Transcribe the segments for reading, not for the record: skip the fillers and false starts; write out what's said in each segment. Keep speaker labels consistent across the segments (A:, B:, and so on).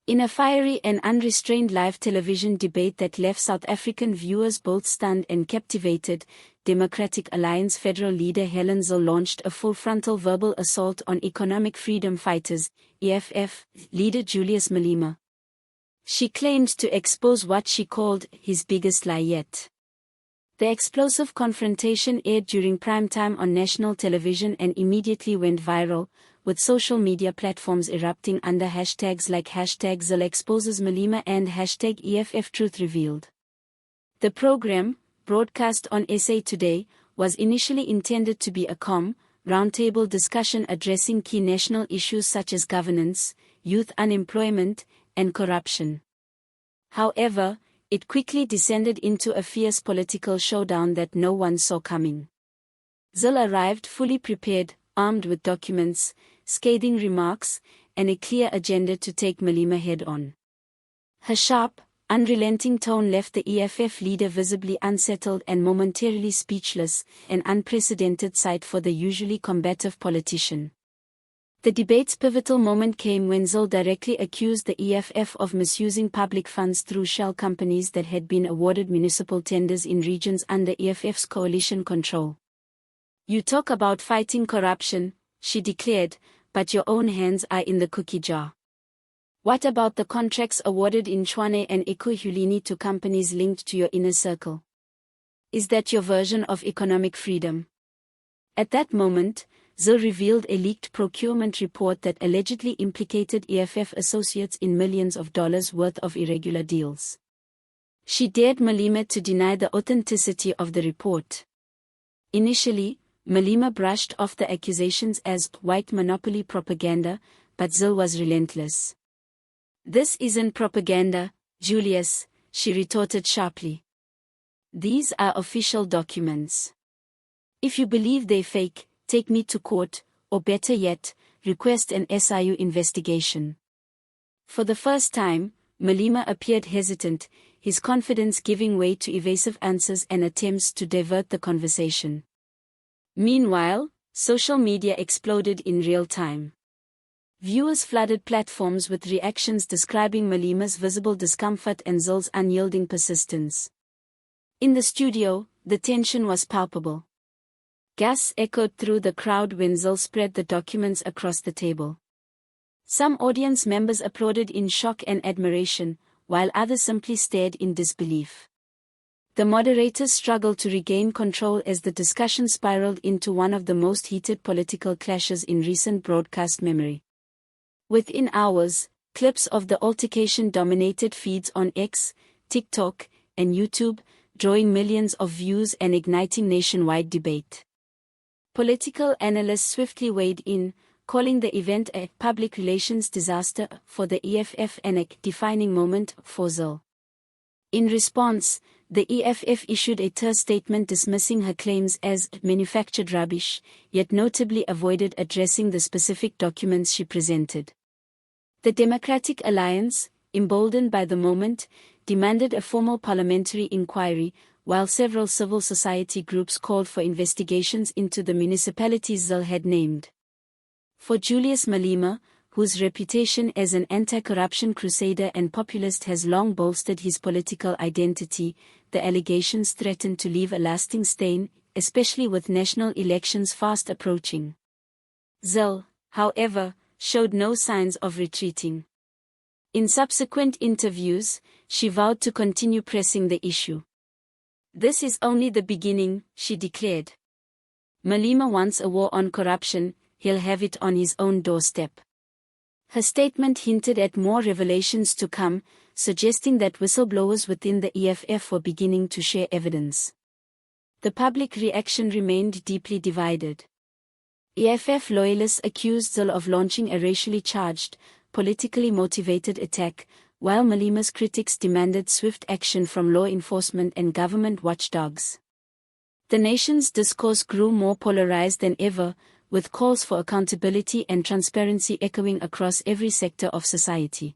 A: In a fiery and unrestrained live television debate that left South African viewers both stunned and captivated, Democratic Alliance federal leader Hellen Zille launched a full-frontal verbal assault on economic freedom fighters, EFF, leader Julius Malema. She claimed to expose what she called his biggest lie yet. The explosive confrontation aired during prime time on national television and immediately went viral, with social media platforms erupting under hashtags like #ZilleExposesMalema and #EFFTruthRevealed. The program, broadcast on SA Today, was initially intended to be a calm, roundtable discussion addressing key national issues such as governance, youth unemployment, and corruption. However, it quickly descended into a fierce political showdown that no one saw coming. Zille arrived fully prepared, armed with documents, scathing remarks, and a clear agenda to take Malema head-on. Her sharp, unrelenting tone left the EFF leader visibly unsettled and momentarily speechless, an unprecedented sight for the usually combative politician. The debate's pivotal moment came when Zille directly accused the EFF of misusing public funds through shell companies that had been awarded municipal tenders in regions under EFF's coalition control. "You talk about fighting corruption," she declared, "but your own hands are in the cookie jar. What about the contracts awarded in Tshwane and Ekhuruleni to companies linked to your inner circle? Is that your version of economic freedom?" At that moment, Zille revealed a leaked procurement report that allegedly implicated EFF associates in millions of dollars worth of irregular deals. She dared Malema to deny the authenticity of the report. Initially, Malema brushed off the accusations as white monopoly propaganda, but Zille was relentless. "This isn't propaganda, Julius," she retorted sharply. "These are official documents. If you believe they're fake, take me to court, or better yet, request an SIU investigation." For the first time, Malema appeared hesitant, his confidence giving way to evasive answers and attempts to divert the conversation. Meanwhile, social media exploded in real time. Viewers flooded platforms with reactions describing Malema's visible discomfort and Zille's unyielding persistence. In the studio, the tension was palpable. Gasps echoed through the crowd when Zille spread the documents across the table. Some audience members applauded in shock and admiration, while others simply stared in disbelief. The moderators struggled to regain control as the discussion spiraled into one of the most heated political clashes in recent broadcast memory. Within hours, clips of the altercation dominated feeds on X, TikTok, and YouTube, drawing millions of views and igniting nationwide debate. Political analysts swiftly weighed in, calling the event a public relations disaster for the EFF and a defining moment for Zille. In response, the EFF issued a terse statement dismissing her claims as manufactured rubbish, yet notably avoided addressing the specific documents she presented. The Democratic Alliance, emboldened by the moment, demanded a formal parliamentary inquiry, while several civil society groups called for investigations into the municipalities Zille had named. For Julius Malema, whose reputation as an anti-corruption crusader and populist has long bolstered his political identity, the allegations threatened to leave a lasting stain, especially with national elections fast approaching. Zille, however, showed no signs of retreating. In subsequent interviews, she vowed to continue pressing the issue. "This is only the beginning," she declared. "Malema wants a war on corruption, he'll have it on his own doorstep." Her statement hinted at more revelations to come, suggesting that whistleblowers within the EFF were beginning to share evidence. The public reaction remained deeply divided. EFF loyalists accused Zille of launching a racially charged, politically motivated attack, while Malema's critics demanded swift action from law enforcement and government watchdogs. The nation's discourse grew more polarized than ever, with calls for accountability and transparency echoing across every sector of society.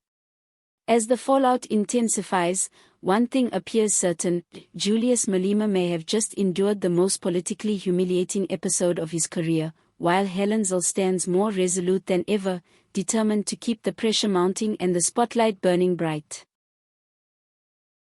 A: As the fallout intensifies, one thing appears certain: Julius Malema may have just endured the most politically humiliating episode of his career, while Hellen Zille stands more resolute than ever, determined to keep the pressure mounting and the spotlight burning bright.